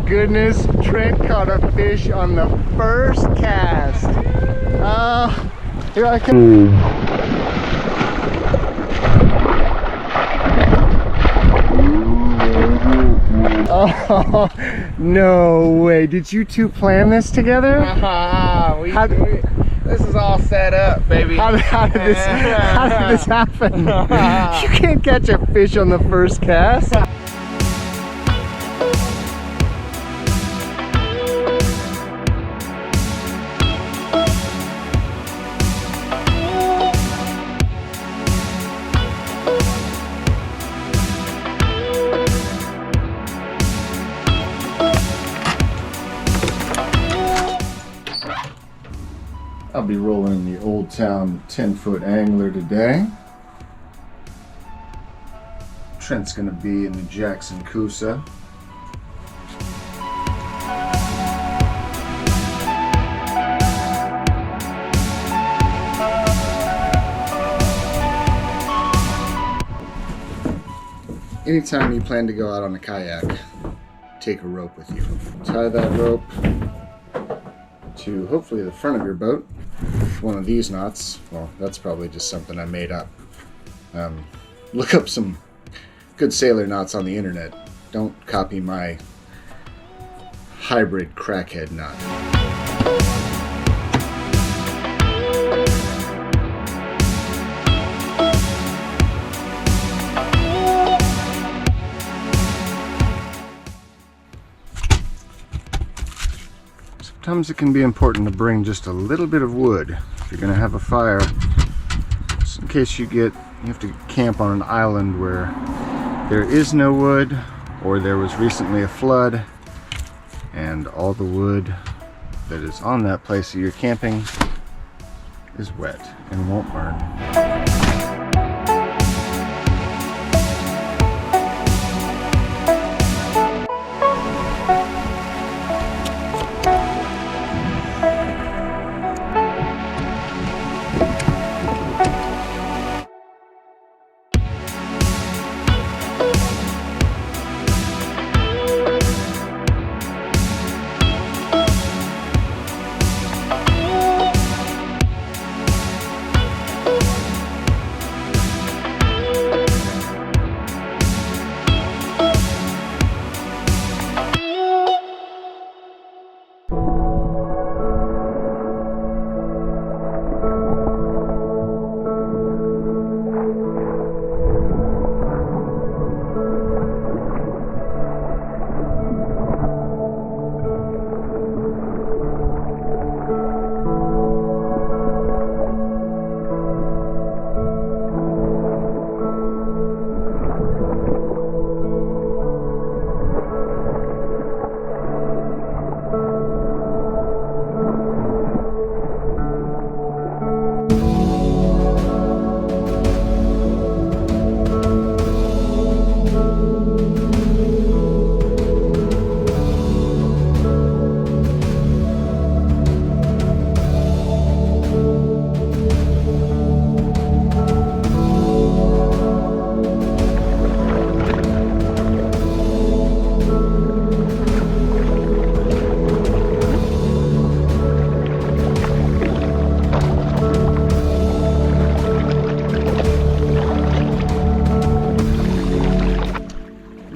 goodness, Trent caught a fish on the first cast. Here I come. Oh, no way. Did you two plan this together? This is all set up, baby. How did this happen? You can't catch a fish on the first cast. I'll be rolling the Old Town 10-foot angler today. Trent's gonna be in the Jackson Coosa. Anytime you plan to go out on a kayak, take a rope with you. Tie that rope to hopefully the front of your boat. One of these knots, well, that's probably just something I made up. Look up some good sailor knots on the internet. Don't copy my hybrid crackhead knot. Sometimes it can be important to bring just a little bit of wood if you're going to have a fire, just in case you have to camp on an island where there is no wood, or there was recently a flood and all the wood that is on that place that you're camping is wet and won't burn.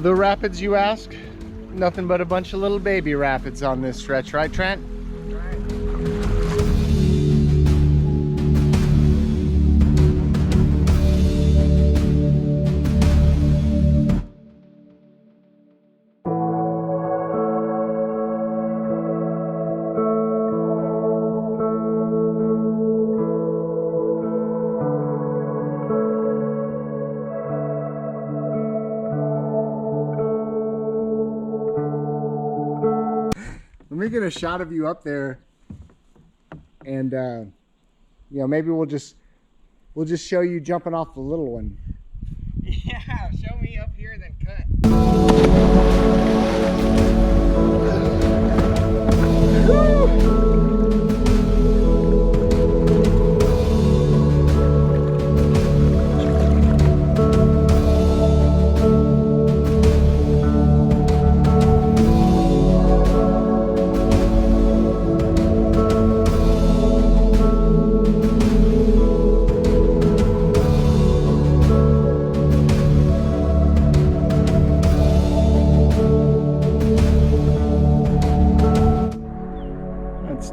The rapids, you ask? Nothing but a bunch of little baby rapids on this stretch, right, Trent? Let me get a shot of you up there, and you know, maybe we'll just show you jumping off the little one. Yeah, show me up here, then cut.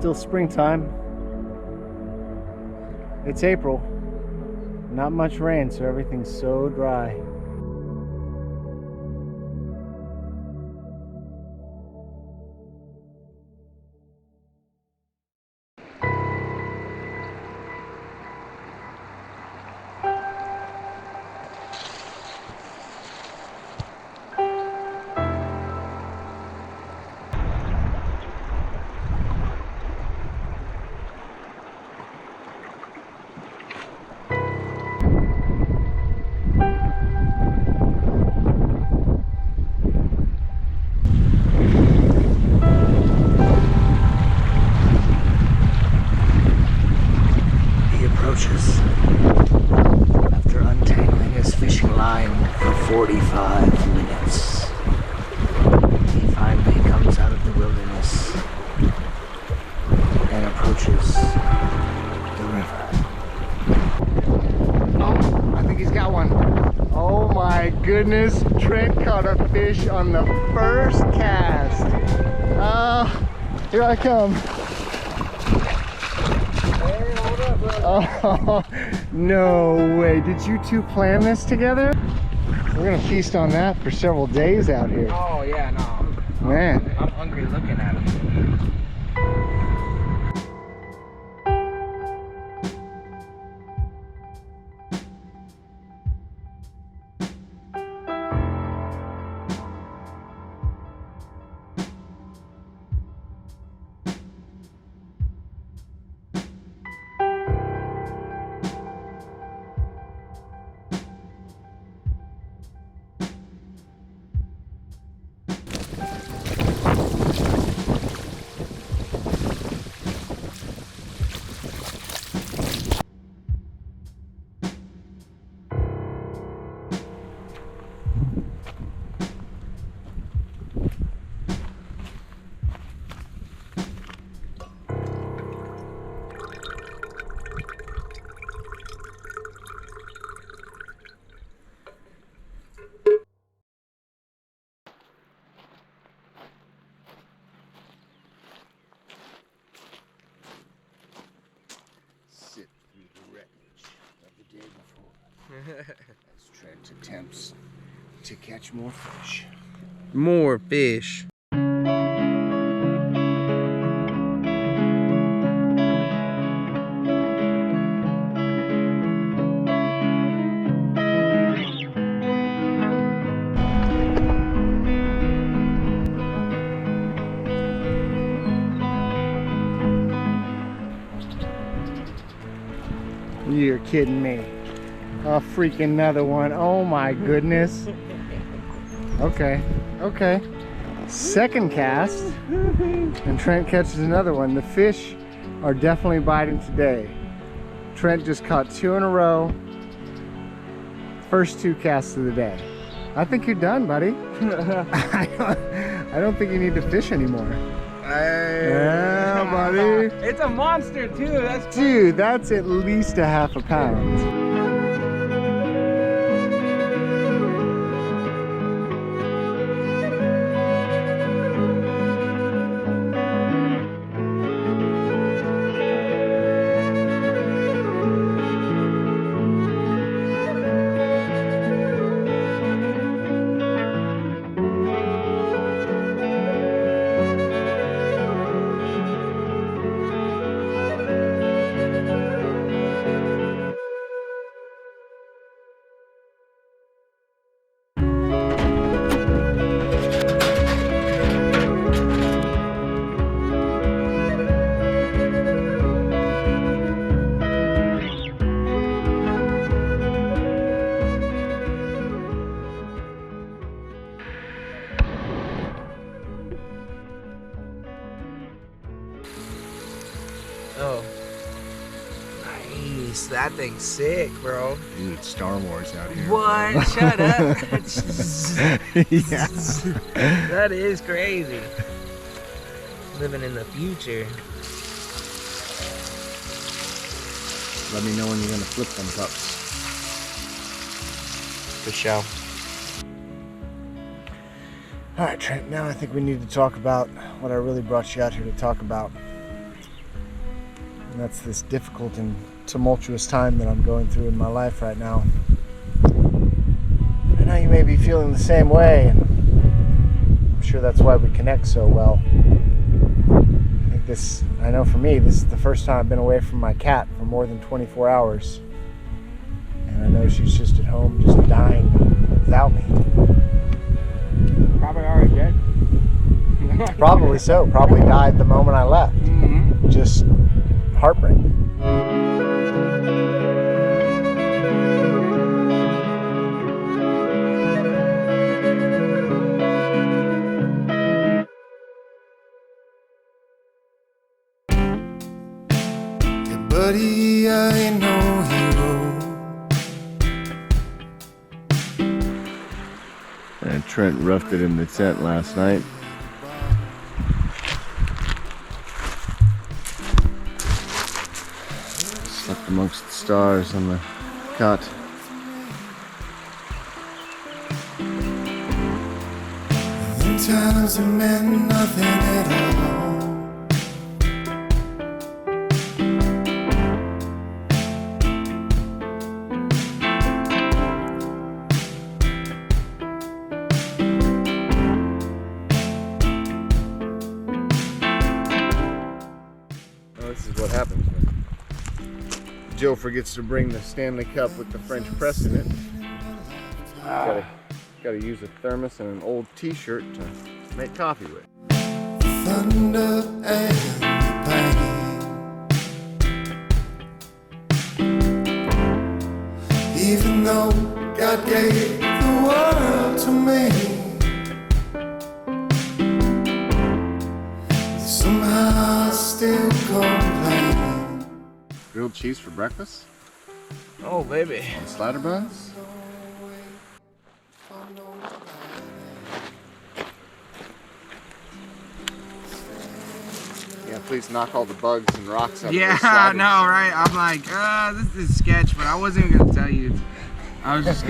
still springtime. It's April. Not much rain, so everything's so dry. After untangling his fishing line for 45 minutes, he finally comes out of the wilderness and approaches the river. Oh, I think he's got one. Oh my goodness, Trent caught a fish on the first cast. Here I come. Oh, no way. Did you two plan this together? We're gonna feast on that for several days out here. Oh yeah, no. Man. I'm hungry looking at it. As Trent attempts to catch more fish. More fish. You're kidding me. Oh, freaking another one. Oh my goodness. Okay, okay. Second cast, and Trent catches another one. The fish are definitely biting today. Trent just caught 2 in a row. First 2 casts of the day. I think you're done, buddy. I don't think you need to fish anymore. Yeah, buddy. It's a monster too. That's Dude, that's at least a half a pound. Oh. Nice. That thing's sick, bro. Dude, it's Star Wars out here. What? Shut up. Yeah. That is crazy. Living in the future. Let me know when you're gonna flip them pups. For sure. All right, Trent, now I think we need to talk about what I really brought you out here to talk about. And that's this difficult and tumultuous time that I'm going through in my life right now. I know you may be feeling the same way, and I'm sure that's why we connect so well. I know for me, this is the first time I've been away from my cat for more than 24 hours. And I know she's just at home, just dying without me. Probably already dead. Probably so. Probably died the moment I left. Mm-hmm. Just heartbreaking. Buddy, I ain't no hero. And Trent roughed it in the tent last night. Slept amongst the stars on the cot. In times it meant nothing at all. This is what happens when Joe forgets to bring the Stanley Cup with the French press in it. Gotta use a thermos and an old t-shirt to make coffee with. Thunder and pain. Even though God gave the world to me, somehow I still complain. Grilled cheese for breakfast? Oh, baby. On slider buns? Yeah, please knock all the bugs and rocks out of Yeah, those I sliders. know, right? I'm like, this is sketch, but I wasn't even gonna tell you. I was just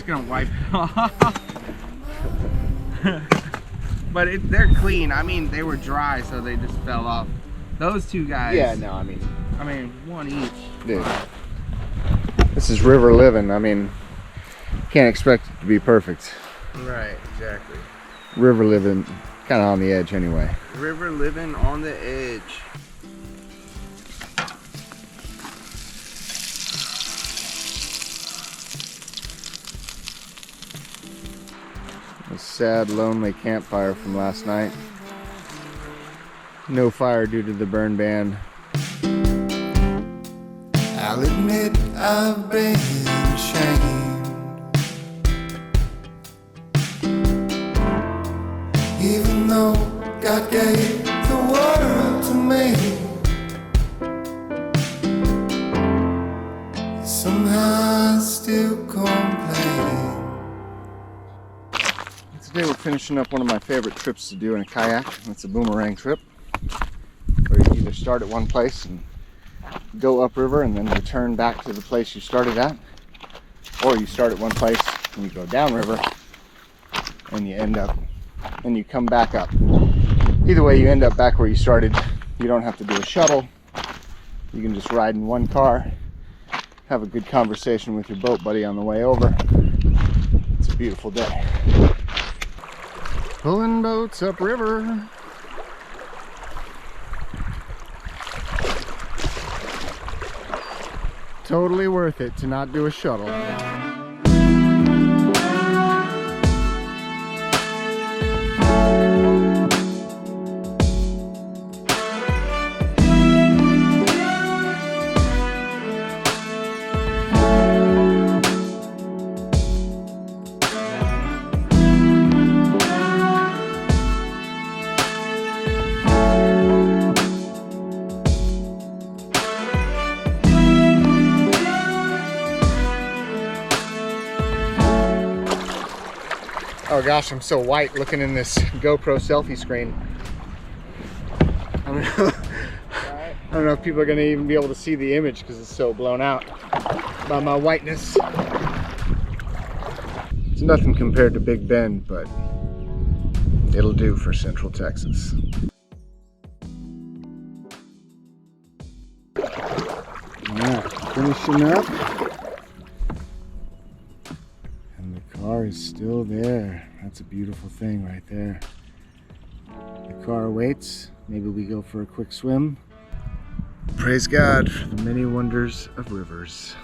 gonna wipe it off. But they're clean. I mean, they were dry, so they just fell off. Those two guys. Yeah, no, I mean, one each. dude, this is river living. I mean, can't expect it to be perfect. Right, exactly. River living, kind of on the edge anyway. River living on the edge. A sad, lonely campfire from last night. No fire due to the burn ban. I'll admit I've been ashamed. Even though God gave the world to me, somehow I still complain. Today we're finishing up one of my favorite trips to do in a kayak. It's a boomerang trip, where you either start at one place and go upriver and then return back to the place you started at, or you start at one place and you go downriver and you end up and you come back up. Either way, you end up back where you started. You don't have to do a shuttle. You can just ride in one car, have a good conversation with your boat buddy on the way over. It's a beautiful day. Pulling boats upriver. Totally worth it to not do a shuttle. Oh gosh, I'm so white looking in this GoPro selfie screen. I don't know if people are going to even be able to see the image because it's so blown out by my whiteness. It's nothing compared to Big Bend, but it'll do for Central Texas. finishing up. And the car is still there. That's a beautiful thing right there. The car waits. Maybe we go for a quick swim. Praise God for the many wonders of rivers.